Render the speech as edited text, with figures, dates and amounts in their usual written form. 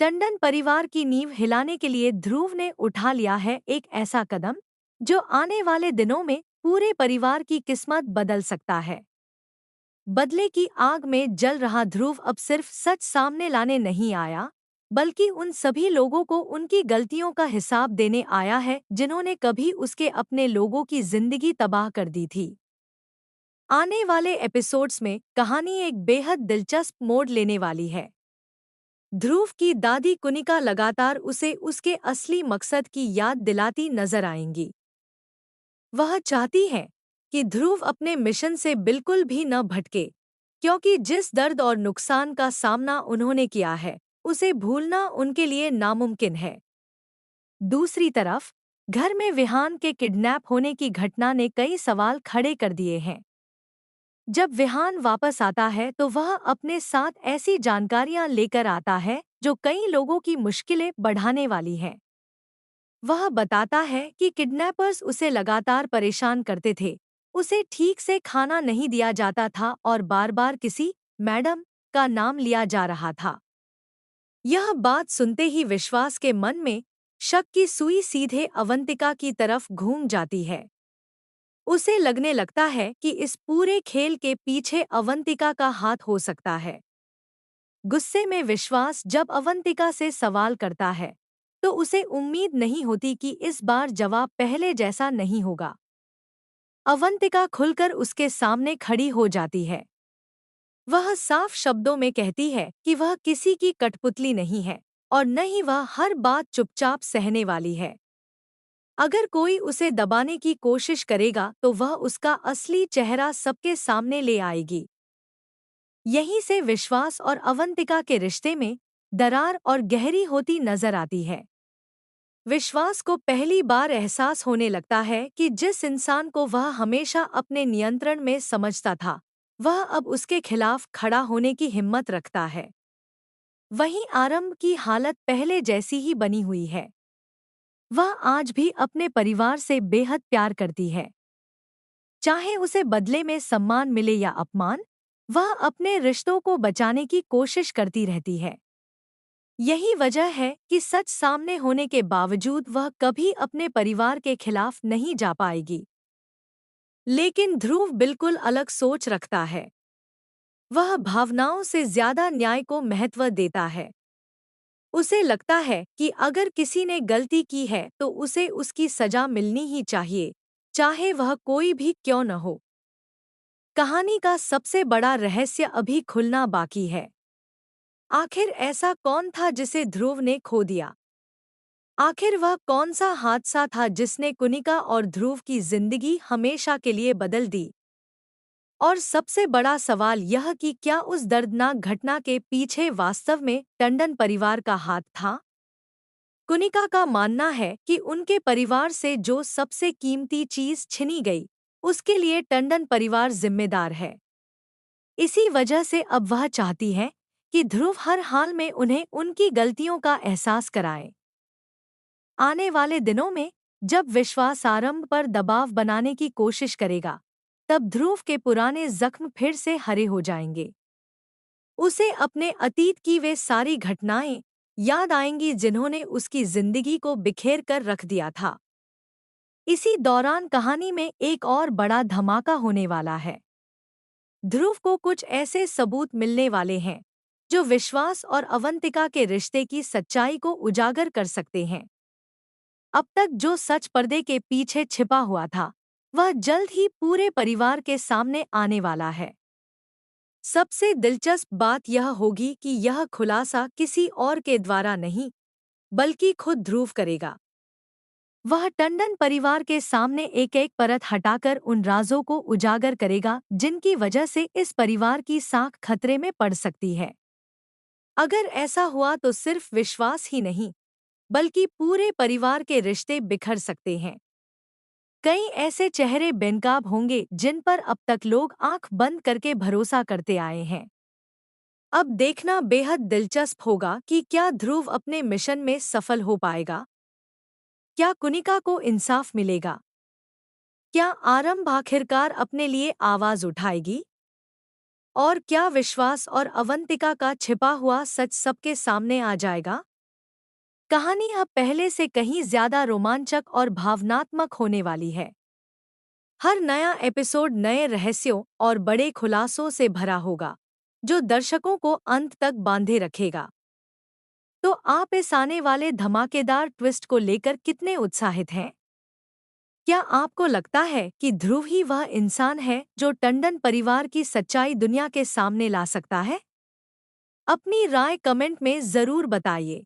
टंडन परिवार की नींव हिलाने के लिए ध्रुव ने उठा लिया है एक ऐसा कदम जो आने वाले दिनों में पूरे परिवार की किस्मत बदल सकता है। बदले की आग में जल रहा ध्रुव अब सिर्फ सच सामने लाने नहीं आया, बल्कि उन सभी लोगों को उनकी गलतियों का हिसाब देने आया है जिन्होंने कभी उसके अपने लोगों की जिंदगी तबाह कर दी थी। आने वाले एपिसोड्स में कहानी एक बेहद दिलचस्प मोड़ लेने वाली है। ध्रुव की दादी कुनिका लगातार उसे उसके असली मकसद की याद दिलाती नजर आएंगी। वह चाहती है कि ध्रुव अपने मिशन से बिल्कुल भी न भटके, क्योंकि जिस दर्द और नुकसान का सामना उन्होंने किया है उसे भूलना उनके लिए नामुमकिन है। दूसरी तरफ घर में विहान के किडनैप होने की घटना ने कई सवाल खड़े कर दिए हैं। जब विहान वापस आता है तो वह अपने साथ ऐसी जानकारियां लेकर आता है जो कई लोगों की मुश्किलें बढ़ाने वाली हैं। वह बताता है कि किडनैपर्स उसे लगातार परेशान करते थे, उसे ठीक से खाना नहीं दिया जाता था और बार-बार किसी मैडम का नाम लिया जा रहा था। यह बात सुनते ही विश्वास के मन में शक की सुई सीधे अवंतिका की तरफ घूम जाती है। उसे लगने लगता है कि इस पूरे खेल के पीछे अवंतिका का हाथ हो सकता है। गुस्से में विश्वास जब अवंतिका से सवाल करता है तो उसे उम्मीद नहीं होती कि इस बार जवाब पहले जैसा नहीं होगा। अवंतिका खुलकर उसके सामने खड़ी हो जाती है। वह साफ शब्दों में कहती है कि वह किसी की कठपुतली नहीं है और न ही वह हर बात चुपचाप सहने वाली है। अगर कोई उसे दबाने की कोशिश करेगा तो वह उसका असली चेहरा सबके सामने ले आएगी। यहीं से विश्वास और अवंतिका के रिश्ते में दरार और गहरी होती नजर आती है। विश्वास को पहली बार एहसास होने लगता है कि जिस इंसान को वह हमेशा अपने नियंत्रण में समझता था, वह अब उसके खिलाफ खड़ा होने की हिम्मत रखता है। वहीं आरंभ की हालत पहले जैसी ही बनी हुई है। वह आज भी अपने परिवार से बेहद प्यार करती है। चाहे उसे बदले में सम्मान मिले या अपमान, वह अपने रिश्तों को बचाने की कोशिश करती रहती है। यही वजह है कि सच सामने होने के बावजूद वह कभी अपने परिवार के खिलाफ नहीं जा पाएगी। लेकिन ध्रुव बिल्कुल अलग सोच रखता है। वह भावनाओं से ज्यादा न्याय को महत्व देता है। उसे लगता है कि अगर किसी ने गलती की है तो उसे उसकी सजा मिलनी ही चाहिए, चाहे वह कोई भी क्यों न हो। कहानी का सबसे बड़ा रहस्य अभी खुलना बाकी है। आखिर ऐसा कौन था जिसे ध्रुव ने खो दिया? आखिर वह कौन सा हादसा था जिसने कुनिका और ध्रुव की जिंदगी हमेशा के लिए बदल दी? और सबसे बड़ा सवाल यह कि क्या उस दर्दनाक घटना के पीछे वास्तव में टंडन परिवार का हाथ था? कुनिका का मानना है कि उनके परिवार से जो सबसे कीमती चीज छिनी गई, उसके लिए टंडन परिवार जिम्मेदार है। इसी वजह से अब वह चाहती है कि ध्रुव हर हाल में उन्हें उनकी गलतियों का एहसास कराए। आने वाले दिनों में जब विश्वास आरंभ पर दबाव बनाने की कोशिश करेगा, तब ध्रुव के पुराने जख्म फिर से हरे हो जाएंगे। उसे अपने अतीत की वे सारी घटनाएं याद आएंगी जिन्होंने उसकी जिंदगी को बिखेर कर रख दिया था। इसी दौरान कहानी में एक और बड़ा धमाका होने वाला है। ध्रुव को कुछ ऐसे सबूत मिलने वाले हैं जो विश्वास और अवंतिका के रिश्ते की सच्चाई को उजागर कर सकते हैं। अब तक जो सच पर्दे के पीछे छिपा हुआ था, वह जल्द ही पूरे परिवार के सामने आने वाला है। सबसे दिलचस्प बात यह होगी कि यह खुलासा किसी और के द्वारा नहीं, बल्कि खुद ध्रुव करेगा। वह टंडन परिवार के सामने एक-एक परत हटाकर उन राजों को उजागर करेगा जिनकी वजह से इस परिवार की साख खतरे में पड़ सकती है। अगर ऐसा हुआ तो सिर्फ विश्वास ही नहीं, बल्कि पूरे परिवार के रिश्ते बिखर सकते हैं। कई ऐसे चेहरे बेनकाब होंगे जिन पर अब तक लोग आंख बंद करके भरोसा करते आए हैं। अब देखना बेहद दिलचस्प होगा कि क्या ध्रुव अपने मिशन में सफल हो पाएगा? क्या कुनिका को इंसाफ मिलेगा? क्या आरंभ आखिरकार अपने लिए आवाज उठाएगी? और क्या विश्वास और अवंतिका का छिपा हुआ सच सबके सामने आ जाएगा? कहानी अब पहले से कहीं ज्यादा रोमांचक और भावनात्मक होने वाली है। हर नया एपिसोड नए रहस्यों और बड़े खुलासों से भरा होगा, जो दर्शकों को अंत तक बांधे रखेगा। तो आप इस आने वाले धमाकेदार ट्विस्ट को लेकर कितने उत्साहित हैं? क्या आपको लगता है कि ध्रुव ही वह इंसान है जो टंडन परिवार की सच्चाई दुनिया के सामने ला सकता है? अपनी राय कमेंट में जरूर बताइए।